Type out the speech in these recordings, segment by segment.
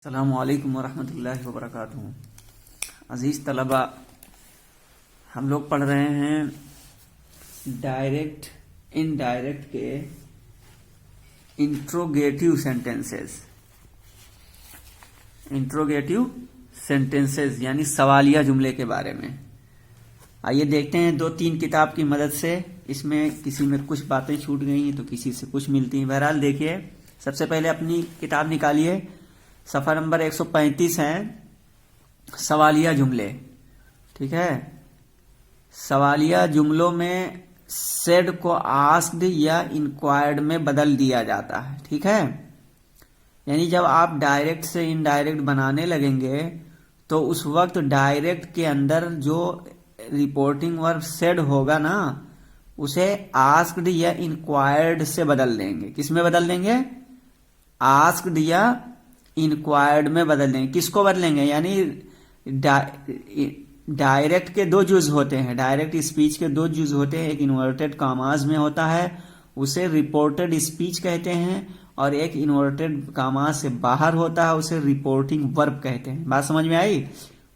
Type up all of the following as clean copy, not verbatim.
अस्सलामुअलैकुम वरहमतुल्लाहि वबरकातुहू। अज़ीज़ तलबा, हम लोग पढ़ रहे हैं डायरेक्ट इनडायरेक्ट के इंट्रोगेटिव सेंटेंसेस यानी सवालिया जुमले के बारे में। आइए देखते हैं दो तीन किताब की मदद से। इसमें किसी में कुछ बातें छूट गई हैं तो किसी से कुछ मिलती हैं। बहरहाल देखिए, सबसे पहले अपनी किताब निकालिए, सफ़ा नंबर 135 है सवालिया जुमले। ठीक है, सवालिया जुमलों में सेड को आस्क्ड या इंक्वायर्ड में बदल दिया जाता है। ठीक है, यानी जब आप डायरेक्ट से इनडायरेक्ट बनाने लगेंगे तो उस वक्त डायरेक्ट के अंदर जो रिपोर्टिंग वर्ब सेड होगा ना, उसे आस्क्ड या इंक्वायर्ड से बदल देंगे। किस में बदल देंगे? आस्क्ड या इंक्वायर्ड में बदल देंगे। किसको बदलेंगे? यानी डायरेक्ट के दो जुज होते हैं, डायरेक्ट स्पीच के दो जुज होते हैं। एक इन्वर्टेड कामाज में होता है, उसे रिपोर्टेड स्पीच कहते हैं, और एक इन्वर्टेड कामाज से बाहर होता है, उसे रिपोर्टिंग वर्ब कहते हैं। बात समझ में आई?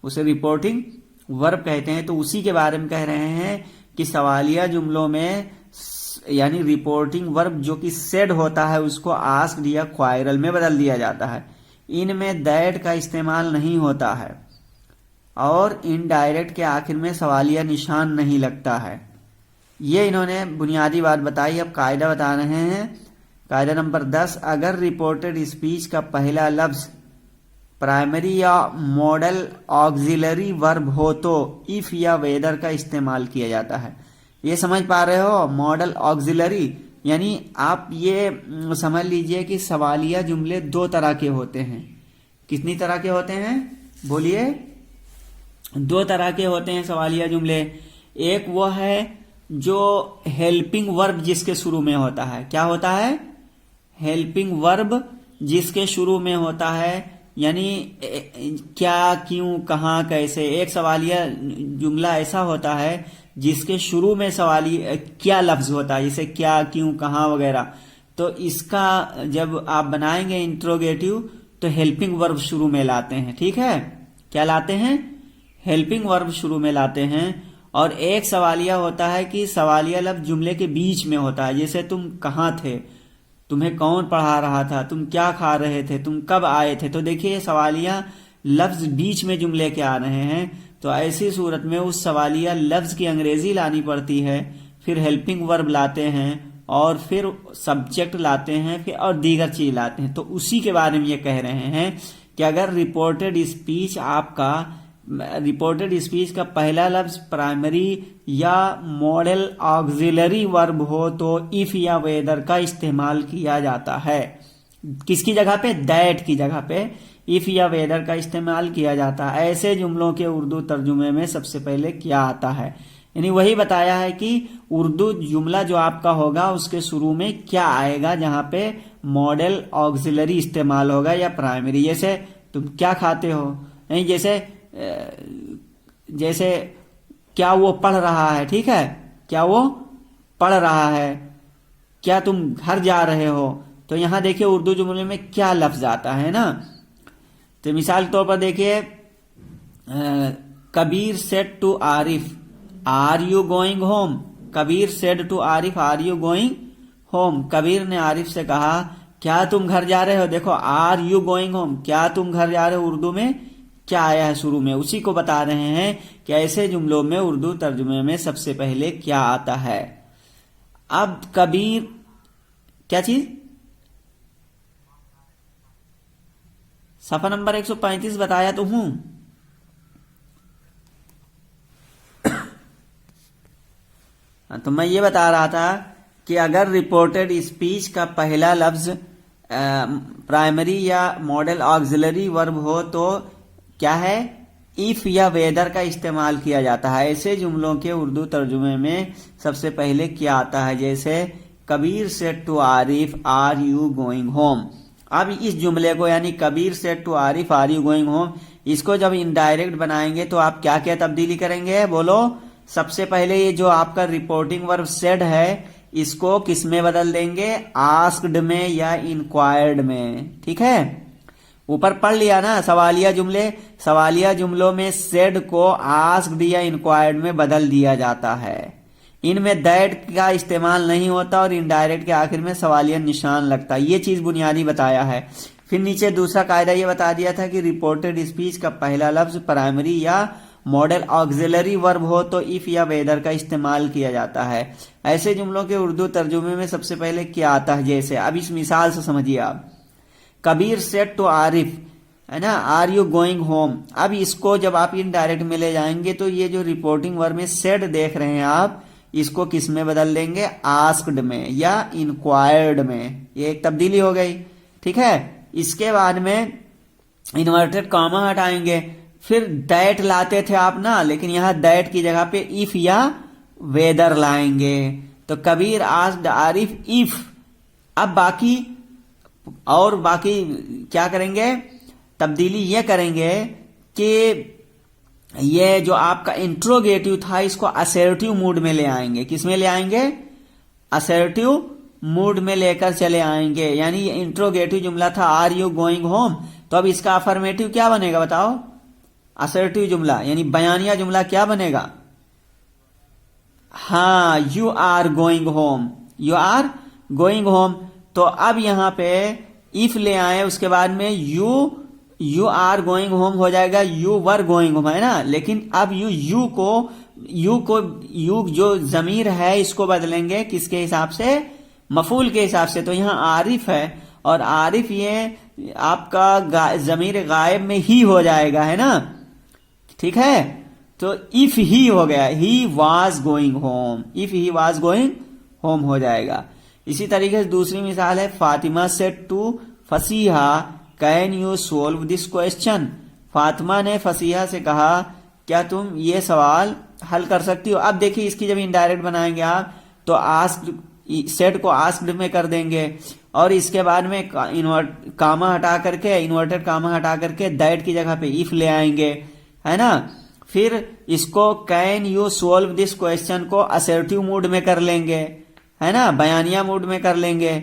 उसे रिपोर्टिंग वर्ब कहते हैं। तो उसी के बारे में कह रहे हैं कि सवालिया जुमलों में यानी रिपोर्टिंग वर्ब जो कि सेड होता है उसको आस्क्ड या क्वायरल में बदल दिया जाता है। इनमें दैट का इस्तेमाल नहीं होता है और इनडायरेक्ट के आखिर में सवालिया निशान नहीं लगता है। ये इन्होंने बुनियादी बात बताई। अब कायदा बता रहे हैं। कायदा नंबर 10, अगर रिपोर्टेड स्पीच का पहला लफ्ज प्राइमरी या मॉडल ऑक्सिलरी वर्ब हो तो इफ या वेदर का इस्तेमाल किया जाता है। ये समझ पा रहे हो? मॉडल ऑक्सिलरी यानी आप ये समझ लीजिए कि सवालिया जुमले दो तरह के होते हैं। कितनी तरह के होते हैं? बोलिए। दो तरह के होते हैं सवालिया जुमले। एक वो है जो हेल्पिंग वर्ब जिसके शुरू में होता है। क्या होता है? हेल्पिंग वर्ब जिसके शुरू में होता है, यानी क्या, क्यों, कहां, कैसे। एक सवालिया जुमला ऐसा होता है जिसके शुरू में सवालिया क्या लफ्ज होता है, जैसे क्या, क्यों, कहां वगैरह। तो इसका जब आप बनाएंगे इंट्रोगेटिव तो हेल्पिंग वर्ब शुरू में लाते हैं। ठीक है, क्या लाते हैं? हेल्पिंग वर्ब शुरू में लाते हैं। और एक सवालिया होता है कि सवालिया लफ्ज जुमले के बीच में होता है, जैसे तुम कहां थे, तुम्हें कौन पढ़ा रहा था, तुम क्या खा रहे थे, तुम कब आए थे। तो देखिए, सवालिया लफ्ज बीच में जुमले के आ रहे हैं, तो ऐसी सूरत में उस सवालिया लफ्ज की अंग्रेजी लानी पड़ती है, फिर हेल्पिंग वर्ब लाते हैं, और फिर सब्जेक्ट लाते हैं, फिर और दीगर चीज लाते हैं। तो उसी के बारे में ये कह रहे हैं कि अगर रिपोर्टेड स्पीच का पहला लफ्ज प्राइमरी या मॉडल ऑक्सिलरी वर्ब हो तो इफ या वेदर का इस्तेमाल किया जाता है। किसकी जगह पे? दैट की जगह पे इफ या वेदर का इस्तेमाल किया जाता है। ऐसे जुमलों के उर्दू तर्जुमे में सबसे पहले क्या आता है, यानी वही बताया है कि उर्दू जुमला जो आपका होगा उसके शुरू में क्या आएगा, जहां पे मॉडल ऑक्सिलरी इस्तेमाल होगा या प्राइमरी। जैसे तुम क्या खाते हो, नहीं, जैसे क्या वो पढ़ रहा है। ठीक है, क्या वो पढ़ रहा है, क्या तुम घर जा रहे हो। तो यहां देखिए उर्दू जुमले में क्या लफ्ज आता है ना। तो मिसाल के तौर पर देखिए, Kabir said to Arif, are you going home. Kabir said to Arif, are you going home. Kabir ने आरिफ से कहा, क्या तुम घर जा रहे हो। देखो, आर यू गोइंग होम, क्या तुम घर जा रहे हो, उर्दू में क्या आया है शुरू में, उसी को बता रहे हैं कि ऐसे जुमलों में उर्दू तर्जुमे में सबसे पहले क्या आता है। अब कबीर क्या चीज? सफा नंबर 135 बताया तो हूं। तो मैं ये बता रहा था कि अगर रिपोर्टेड स्पीच का पहला लफ्ज प्राइमरी या मॉडल ऑक्सिलरी वर्ब हो तो क्या है? इफ या वेदर का इस्तेमाल किया जाता है। ऐसे जुमलों के उर्दू तर्जुमे में सबसे पहले क्या आता है, जैसे Kabir said to Arif, are you going home. अब इस जुमले को यानी Kabir said to Arif, are you going home, इसको जब इनडायरेक्ट बनाएंगे तो आप क्या क्या तब्दीली करेंगे? बोलो। सबसे पहले ये जो आपका रिपोर्टिंग वर्ब सेड है इसको किस में बदल देंगे? आस्क्ड में या इंक्वायर्ड में। ठीक है, ऊपर पढ़ लिया ना सवालिया जुमले। सवालिया जुमलों में सेड को आस्क्ड या इंक्वायर्ड में बदल दिया जाता है। इनमें दैट का इस्तेमाल नहीं होता और इनडायरेक्ट के आखिर में सवालिया निशान लगता है। ये चीज बुनियादी बताया है। फिर नीचे दूसरा कायदा ये बता दिया था कि रिपोर्टेड स्पीच का पहला लफ्ज प्राइमरी या मॉडल ऑक्सिलरी वर्ब हो तो इफ या वेदर का इस्तेमाल किया जाता है। ऐसे जुमलों के उर्दू तर्जुमे में सबसे पहले क्या आता है, जैसे अब इस मिसाल से समझिए आप। कबीर सेड टू आरिफ, है ना, आर यू गोइंग होम। अब इसको जब आप इनडायरेक्ट में ले जाएंगे तो ये जो रिपोर्टिंग वर्ब में सेड देख रहे हैं आप, इसको किस में बदल देंगे, आस्क्ड में या इंक्वायर्ड में। ये एक तब्दीली हो गई, ठीक है। इसके बाद में इन्वर्टेड कॉमा हटाएंगे। फिर दैट लाते थे आप ना, लेकिन यहां दैट की जगह पे इफ या वेदर लाएंगे। तो कबीर आस्क्ड आरिफ इफ। अब बाकी क्या करेंगे, तब्दीली ये करेंगे कि ये जो आपका इंट्रोगेटिव था इसको असर्टिव मूड में ले आएंगे। किस में ले आएंगे, असर्टिव मूड में लेकर चले आएंगे। यानी ये इंट्रोगेटिव जुमला था आर यू गोइंग होम, तो अब इसका अफर्मेटिव क्या बनेगा बताओ, असर्टिव जुमला यानी बयानिया जुमला क्या बनेगा, हाँ, you are going home, you are going home. तो अब यहां पे इफ ले आए, उसके बाद में यू आर गोइंग होम हो जाएगा, यू वर गोइंग होम, है ना। लेकिन अब यू जो जमीर है इसको बदलेंगे किसके हिसाब से, मफूल के हिसाब से। तो यहां आरिफ है और आरिफ ये आपका जमीर गायब में ही हो जाएगा, है ना, ठीक है। तो इफ ही हो गया, he was going home, if he was going home हो जाएगा। इसी तरीके से दूसरी मिसाल है, Fatima said to Fasiha can you solve this question. Fatima ने फसीहा से कहा क्या तुम ये सवाल हल कर सकती हो। अब देखिए इसकी जब इनडायरेक्ट बनाएंगे आप तो आस्क्ड, सेड को आस्क्ड में कर देंगे और इसके बाद में इन्वर्टेड कामा हटा करके दैट की जगह पे इफ ले आएंगे, है ना। फिर इसको can you solve this question को असर्टिव मूड में कर लेंगे, है ना, बयानिया मूड में कर लेंगे।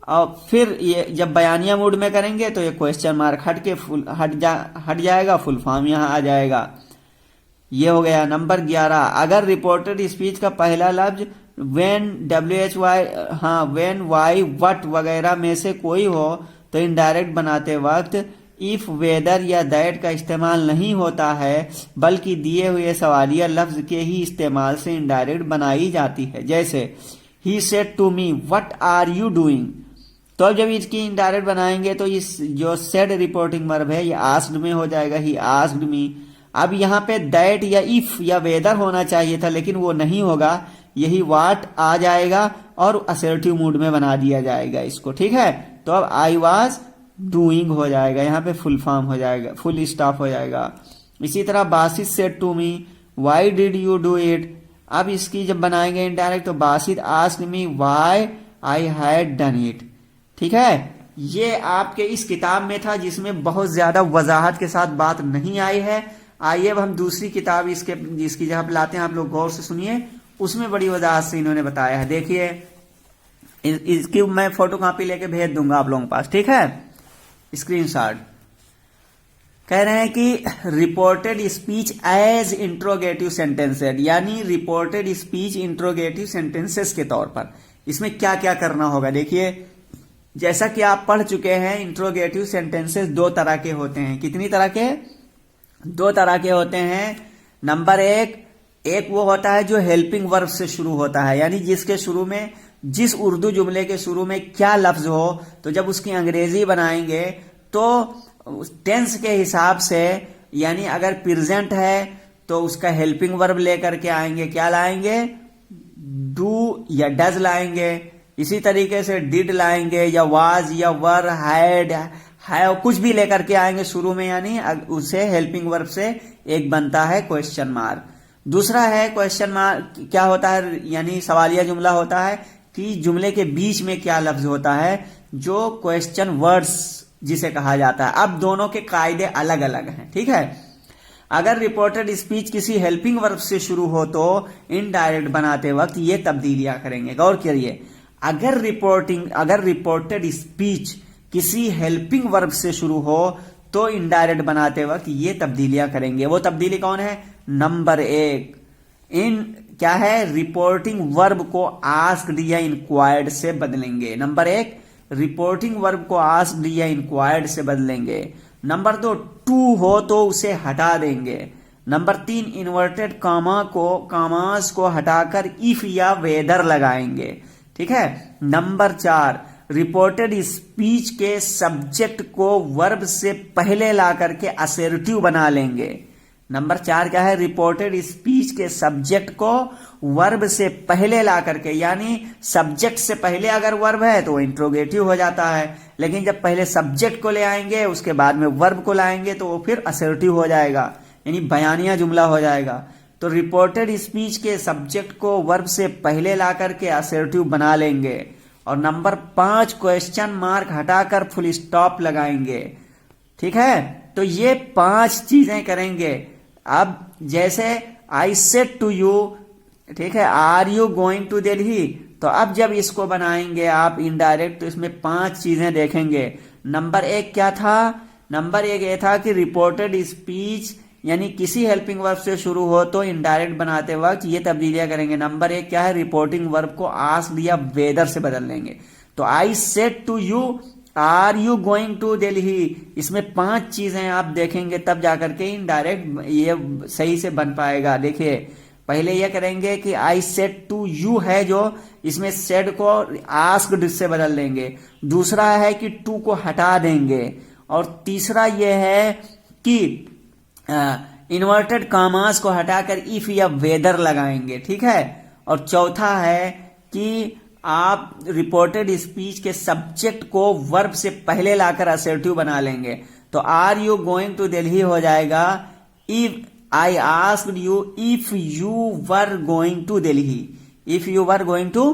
और फिर ये जब बयानिया मूड में करेंगे तो ये क्वेश्चन मार्क हट जाएगा, फुल फॉर्म यहां आ जाएगा। ये हो गया नंबर 11। अगर रिपोर्टेड स्पीच का पहला लफ्ज वेन वेन वाई वट वगैरह में से कोई हो तो इनडायरेक्ट बनाते वक्त इफ वेदर या दैट का इस्तेमाल नहीं होता है, बल्कि दिए हुए सवालिया लफ्ज के ही इस्तेमाल से इनडायरेक्ट बनाई जाती है। जैसे ही said to me what are you doing. तो अब जब इसकी इनडायरेक्ट बनाएंगे तो इस जो सेड रिपोर्टिंग वर्ब है ये आस्क्ड में हो जाएगा, ही आस्क्ड मी। अब यहां पे दैट या इफ या वेदर होना चाहिए था लेकिन वो नहीं होगा, यही व्हाट आ जाएगा और असर्टिव मूड में बना दिया जाएगा इसको, ठीक है। तो अब आई वाज डूइंग हो जाएगा, यहां पे फुल फॉर्म हो जाएगा, फुल स्टॉप हो जाएगा। इसी तरह Basit said to me why did you do it. अब इसकी जब बनाएंगे इनडायरेक्ट तो Basit asked me why I had done it, ठीक है। ये आपके इस किताब में था जिसमें बहुत ज्यादा वजाहत के साथ बात नहीं आई है। आइए अब हम दूसरी किताब जिसकी जगह पे लाते हैं, आप लोग गौर से सुनिए, उसमें बड़ी वजाहत से इन्होंने बताया है। देखिए इसकी मैं फोटो कॉपी लेके भेज दूंगा आप लोगों के पास, ठीक है, स्क्रीनशॉट। कह रहे हैं कि reported speech as interrogative sentences, यानी रिपोर्टेड स्पीच इंट्रोगेटिव सेंटेंसेस के तौर पर इसमें क्या क्या करना होगा। देखिए जैसा कि आप पढ़ चुके हैं इंट्रोगेटिव सेंटेंसेस दो तरह के होते हैं। कितनी तरह के, दो तरह के होते हैं। नंबर एक वो होता है जो हेल्पिंग वर्ब से शुरू होता है, यानी जिसके शुरू में, जिस उर्दू जुमले के शुरू में क्या लफ्ज हो तो जब उसकी अंग्रेजी बनाएंगे तो टेंस के हिसाब से, यानी अगर प्रेजेंट है तो उसका हेल्पिंग वर्ब लेकर के आएंगे, क्या लाएंगे, डू या डज लाएंगे। इसी तरीके से डिड लाएंगे या वाज या वर, हैड, है, कुछ भी लेकर के आएंगे शुरू में, यानी उसे हेल्पिंग वर्ब से एक बनता है क्वेश्चन मार्क। दूसरा है क्वेश्चन मार्क, क्या होता है, यानी सवालिया जुमला होता है कि जुमले के बीच में क्या लफ्ज होता है, जो क्वेश्चन वर्ड्स जिसे कहा जाता है। अब दोनों के कायदे अलग अलग हैं, ठीक है। अगर रिपोर्टेड स्पीच किसी हेल्पिंग वर्ब से शुरू हो तो इनडायरेक्ट बनाते वक्त ये तब्दीलियां करेंगे। गौर करिए, अगर रिपोर्टेड स्पीच किसी हेल्पिंग वर्ब से शुरू हो तो इनडायरेक्ट बनाते वक्त ये तब्दीलियां करेंगे। वो तब्दीली कौन है? नंबर 1, इन क्या है, रिपोर्टिंग वर्ब को आस्क्ड या इंक्वायर्ड से बदलेंगे। नंबर 1, रिपोर्टिंग वर्ब को आस्क्ड या इंक्वायर्ड से बदलेंगे। नंबर 2, टू हो तो उसे हटा देंगे। नंबर 3, इन्वर्टेड कामास को हटाकर इफ या वेदर लगाएंगे। ठीक है। नंबर 4, रिपोर्टेड स्पीच के सब्जेक्ट को वर्ब से पहले ला करके असर्टिव बना लेंगे। नंबर 4 क्या है? रिपोर्टेड स्पीच के सब्जेक्ट को वर्ब से पहले ला करके, यानी सब्जेक्ट से पहले अगर वर्ब है तो वो इंट्रोगेटिव हो जाता है, लेकिन जब पहले सब्जेक्ट को ले आएंगे उसके बाद में वर्ब को लाएंगे तो वो फिर असर्टिव हो जाएगा, यानी बयानिया जुमला हो जाएगा। तो रिपोर्टेड स्पीच के सब्जेक्ट को वर्ब से पहले ला करके असर्टिव बना लेंगे। और नंबर 5, क्वेश्चन मार्क हटाकर फुल स्टॉप लगाएंगे। ठीक है। तो ये 5 चीजें करेंगे। अब जैसे आई सेड टू यू, ठीक है, are you going to Delhi, तो अब जब इसको बनाएंगे आप इनडायरेक्ट, तो इसमें 5 चीजें देखेंगे। नंबर 1 क्या था? नंबर 1 ये था कि रिपोर्टेड स्पीच यानी किसी हेल्पिंग वर्ब से शुरू हो तो इनडायरेक्ट बनाते वक्त ये तब्दीलियां करेंगे। नंबर 1 क्या है? रिपोर्टिंग वर्ब को आस्क्ड या वेदर से बदल लेंगे। तो I said to you are you going to Delhi, इसमें 5 चीजें आप देखेंगे तब जाकर के इनडायरेक्ट ये सही से बन पाएगा। देखिए, पहले ये करेंगे कि आई सेड टू यू है जो, इसमें सेड को आस्क्ड से बदल देंगे। दूसरा है कि टू को हटा देंगे। और तीसरा ये है कि इन्वर्टेड कामास को हटाकर इफ या वेदर लगाएंगे। ठीक है। और चौथा है कि आप रिपोर्टेड स्पीच के सब्जेक्ट को वर्ब से पहले लाकर असर्टिव बना लेंगे। तो are you going to Delhi हो जाएगा if I asked you if you were going to Delhi, if you were going to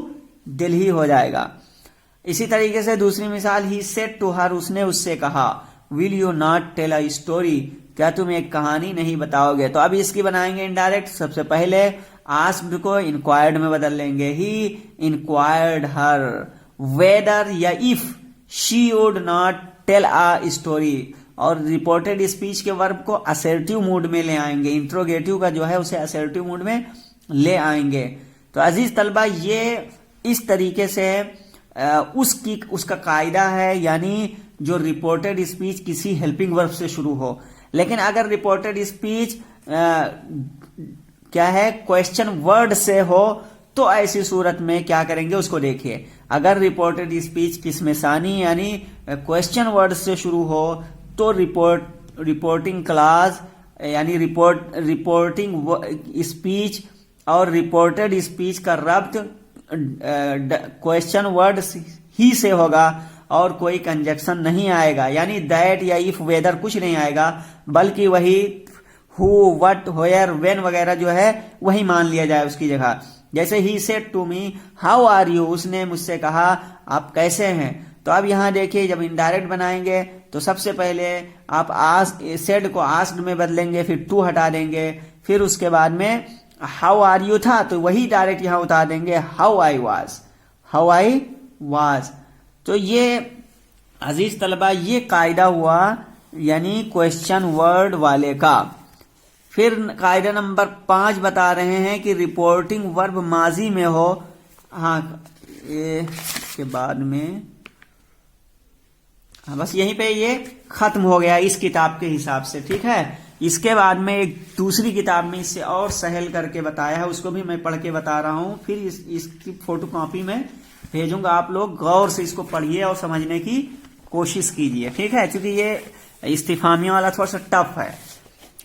Delhi हो जाएगा। इसी तरीके से दूसरी मिसाल, ही सेड टू हर, उसने उससे कहा, will you not tell a story, क्या तुम एक कहानी नहीं बताओगे। तो अब इसकी बनाएंगे इनडायरेक्ट। सबसे पहले आस्क्ड को इंक्वायर्ड में बदल लेंगे। ही इंक्वायर्ड हर वेदर या if she would not tell a story. और रिपोर्टेड स्पीच के वर्ब को असर्टिव मूड में ले आएंगे। इंट्रोगेटिव का जो है उसे असर्टिव मूड में ले आएंगे। तो अजीज तलबा, ये इस तरीके से उसका कायदा है, यानी जो रिपोर्टेड स्पीच किसी हेल्पिंग वर्ब से शुरू हो। लेकिन अगर रिपोर्टेड स्पीच क्या है, क्वेश्चन वर्ड से हो, तो ऐसी सूरत में क्या करेंगे उसको देखिए। अगर रिपोर्टेड स्पीच किस्म सानी यानी क्वेश्चन वर्ड से शुरू हो तो रिपोर्टिंग क्लास यानी रिपोर्टिंग स्पीच और रिपोर्टेड स्पीच का रब्त क्वेश्चन वर्ड ही से होगा और कोई कंजक्शन नहीं आएगा, यानी दैट या इफ वेदर कुछ नहीं आएगा, बल्कि वही हु व्हाट वेयर व्हेन वगैरह जो है वही मान लिया जाए उसकी जगह। जैसे ही said to me how are you, उसने मुझसे कहा आप कैसे हैं। तो अब यहां देखिए, जब इनडायरेक्ट बनाएंगे तो सबसे पहले आप सेड को आस्क्ड में बदलेंगे, फिर टू हटा देंगे, फिर उसके बाद में हाउ आर यू था तो वही डायरेक्ट यहां उतार देंगे हाउ आई वाज। तो ये अजीज तलबा ये कायदा हुआ यानी क्वेश्चन वर्ड वाले का। फिर कायदा नंबर 5 बता रहे हैं कि रिपोर्टिंग वर्ब माजी में हो। हाँ, के बाद में बस यहीं पे ये खत्म हो गया इस किताब के हिसाब से। ठीक है। इसके बाद में एक दूसरी किताब में इससे और सहल करके बताया है, उसको भी मैं पढ़ के बता रहा हूं। फिर इसकी फोटोकॉपी में भेजूंगा, आप लोग गौर से इसको पढ़िए और समझने की कोशिश कीजिए। ठीक है, क्योंकि ये इस्तिफामिया वाला थोड़ा सा टफ है।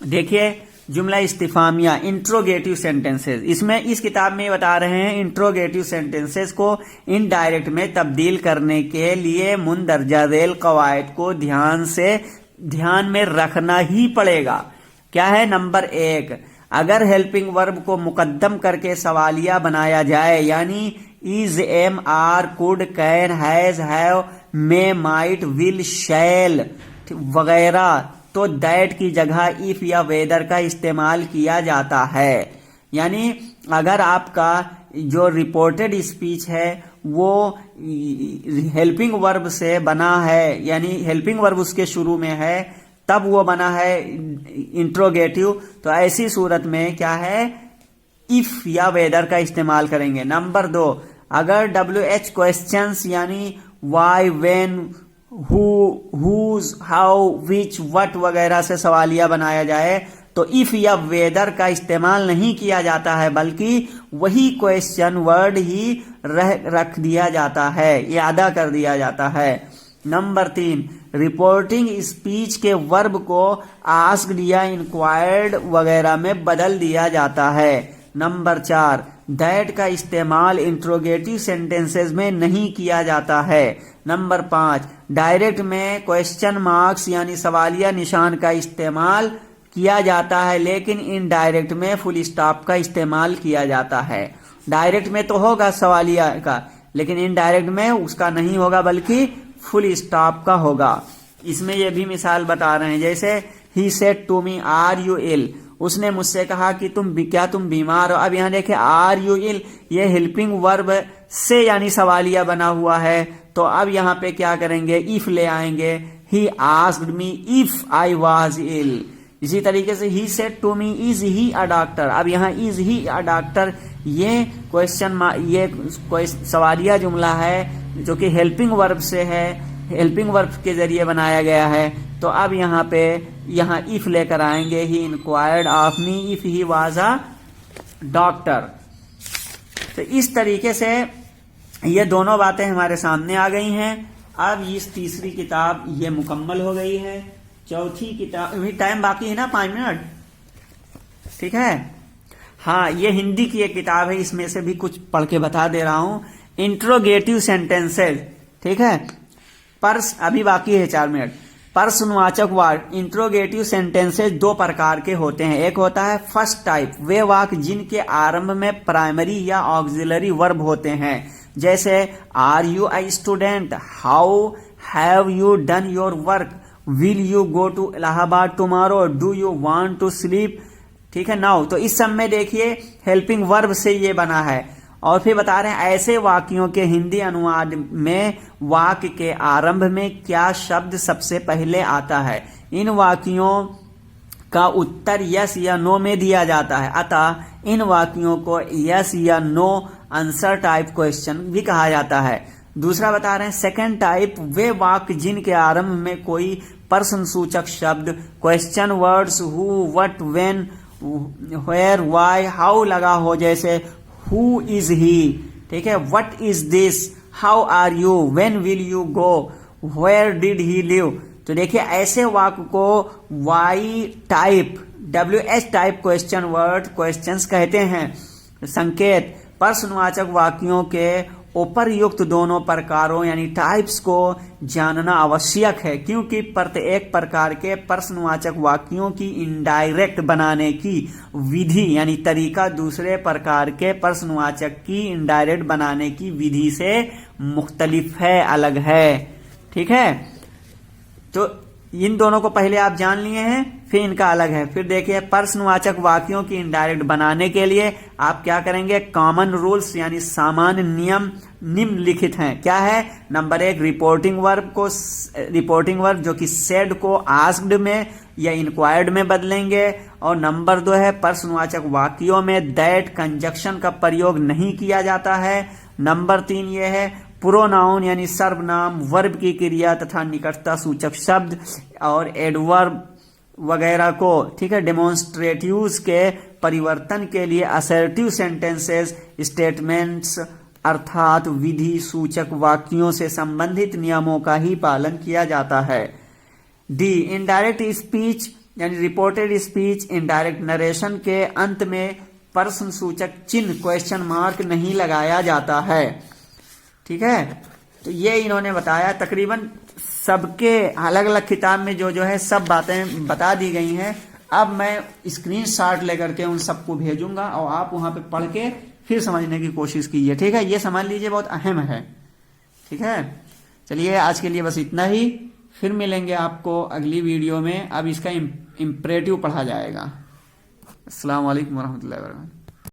देखिए, जुमला इस्तिफामिया इंट्रोगेटिव सेंटेंसेस, इसमें इस किताब में बता रहे हैं इंट्रोगेटिव सेंटेंसेस को इनडायरेक्ट में तब्दील करने के लिए मुंदरजा रेल कवायद को ध्यान में रखना ही पड़ेगा। क्या है? नंबर 1, अगर हेल्पिंग वर्ब को मुकद्दम करके सवालिया बनाया जाए, यानी is, am, are, could, can, has, have, may, might, will, shall वगैरह, तो दैट की जगह इफ या वेदर का इस्तेमाल किया जाता है। यानी अगर आपका जो रिपोर्टेड स्पीच है वो हेल्पिंग वर्ब से बना है, यानी हेल्पिंग वर्ब उसके शुरू में है, तब वो बना है इंट्रोगेटिव, तो ऐसी सूरत में क्या है, इफ या वेदर का इस्तेमाल करेंगे। नंबर 2, अगर WH क्वेश्चंस यानी why, when, who, whose, how, which, what वगैरह से सवालिया बनाया जाए तो इफ या वेदर का इस्तेमाल नहीं किया जाता है, बल्कि वही क्वेश्चन वर्ड ही रख दिया जाता है या अदा कर दिया जाता है। नंबर 3, रिपोर्टिंग स्पीच के वर्ब को आस्क्ड या इंक्वायर्ड वगैरह में बदल दिया जाता है। नंबर 4, दैट का इस्तेमाल इंट्रोगेटिव सेंटेंसेस में नहीं किया जाता है। नंबर 5, डायरेक्ट में क्वेश्चन मार्क्स यानी सवालिया निशान का इस्तेमाल किया जाता है, लेकिन इनडायरेक्ट में फुल स्टॉप का इस्तेमाल किया जाता है। डायरेक्ट में तो होगा सवालिया का, लेकिन इनडायरेक्ट में उसका नहीं होगा, बल्कि फुल स्टॉप का होगा। इसमें यह भी मिसाल बता रहे हैं, जैसे ही said to me are you ill, उसने मुझसे कहा कि क्या तुम बीमार हो। अब यहाँ देखे आर यू इल, ये हेल्पिंग वर्ब से यानी सवालिया बना हुआ है, तो अब यहाँ पे क्या करेंगे, इफ ले आएंगे, he asked me if I was ill. इसी तरीके से he said to me is he a doctor, अब यहाँ इज ही अ डॉक्टर ये कोई सवालिया जुमला है जो कि हेल्पिंग वर्ब से है, हेल्पिंग वर्ब के जरिए बनाया गया है। तो अब यहाँ इफ लेकर आएंगे, he inquired of me if he was a doctor. तो इस तरीके से ये दोनों बातें हमारे सामने आ गई हैं। अब इस तीसरी किताब ये मुकम्मल हो गई है। चौथी किताब, अभी टाइम बाकी है ना 5 मिनट, ठीक है। हाँ, ये हिंदी की एक किताब है, इसमें से भी कुछ पढ़ के बता दे रहा हूं। इंट्रोगेटिव सेंटेंसेज, ठीक है। अभी बाकी है 4 मिनट। प्रश्नवाचक वाक्य, इंट्रोगेटिव सेंटेंसेज 2 प्रकार के होते हैं। एक होता है फर्स्ट टाइप, वे वाक्य जिनके आरंभ में प्राइमरी या ऑक्सिलरी वर्ब होते हैं, जैसे are you a student, how have you done your work, will you go to Allahabad tomorrow, do you want to sleep, ठीक है। नाउ, तो इस सब में देखिए हेल्पिंग वर्ब से ये बना है। और फिर बता रहे हैं ऐसे वाक्यों के हिंदी अनुवाद में वाक्य के आरंभ में क्या शब्द सबसे पहले आता है। इन वाक्यों का उत्तर यस या नो में दिया जाता है, अतः इन वाक्यों को यस या नो आंसर टाइप क्वेश्चन भी कहा जाता है। दूसरा बता रहे हैं सेकंड टाइप, वे वाक्य जिनके आरंभ में कोई प्रश्न सूचक शब्द, question words, who, what, when, where, why, how लगा हो, जैसे हु इज ही, ठीक है, what is this, how are you, when will you go, where did he live. तो देखिए ऐसे वाक्य को why type, WH type question word questions कहते हैं। संकेत, प्रश्नवाचक वाक्यों के उपर्युक्त दोनों प्रकारों यानी टाइप्स को जानना आवश्यक है, क्योंकि प्रत्येक प्रकार के प्रश्नवाचक वाक्यों की इनडायरेक्ट बनाने की विधि यानी तरीका दूसरे प्रकार के प्रश्नवाचक की इनडायरेक्ट बनाने की विधि से मुख्तलिफ है, अलग है, ठीक है। तो इन दोनों को पहले आप जान लिए हैं, फिर इनका अलग है। फिर देखिए प्रश्नवाचक वाक्यों की इनडायरेक्ट बनाने के लिए आप क्या करेंगे, कॉमन रूल्स यानी सामान्य नियम निम्नलिखित हैं। क्या है, नंबर 1, रिपोर्टिंग वर्ब जो कि सेड को आस्क्ड में या इंक्वायर्ड में बदलेंगे। और नंबर 2 है प्रश्नवाचक वाक्यों में दैट कंजक्शन का प्रयोग नहीं किया जाता है। नंबर 3 ये है प्रोनाउन यानी सर्वनाम, वर्ब की क्रिया तथा निकटता सूचक शब्द और एडवर्ब वगैरह को, ठीक है, डेमोन्स्ट्रेटिव्स के परिवर्तन के लिए असर्टिव सेंटेंसेस, स्टेटमेंट्स अर्थात विधि सूचक वाक्यों से संबंधित नियमों का ही पालन किया जाता है। डी, इनडायरेक्ट स्पीच यानी रिपोर्टेड स्पीच, इनडायरेक्ट नरेशन के अंत में प्रश्न सूचक चिन्ह क्वेश्चन मार्क नहीं लगाया जाता है, ठीक है। तो ये इन्होंने बताया, तकरीबन सबके अलग अलग किताब में जो है सब बातें बता दी गई हैं। अब मैं स्क्रीनशॉट लेकर के उन सबको भेजूंगा और आप वहां पे पढ़ के फिर समझने की कोशिश कीजिए, ठीक है। ये समझ लीजिए बहुत अहम है, ठीक है। चलिए आज के लिए बस इतना ही, फिर मिलेंगे आपको अगली वीडियो में। अब इसका इम्परेटिव पढ़ा जाएगा। अस्सलाम वालेकुम वरहमतुल्लाहि वबरकातुहू।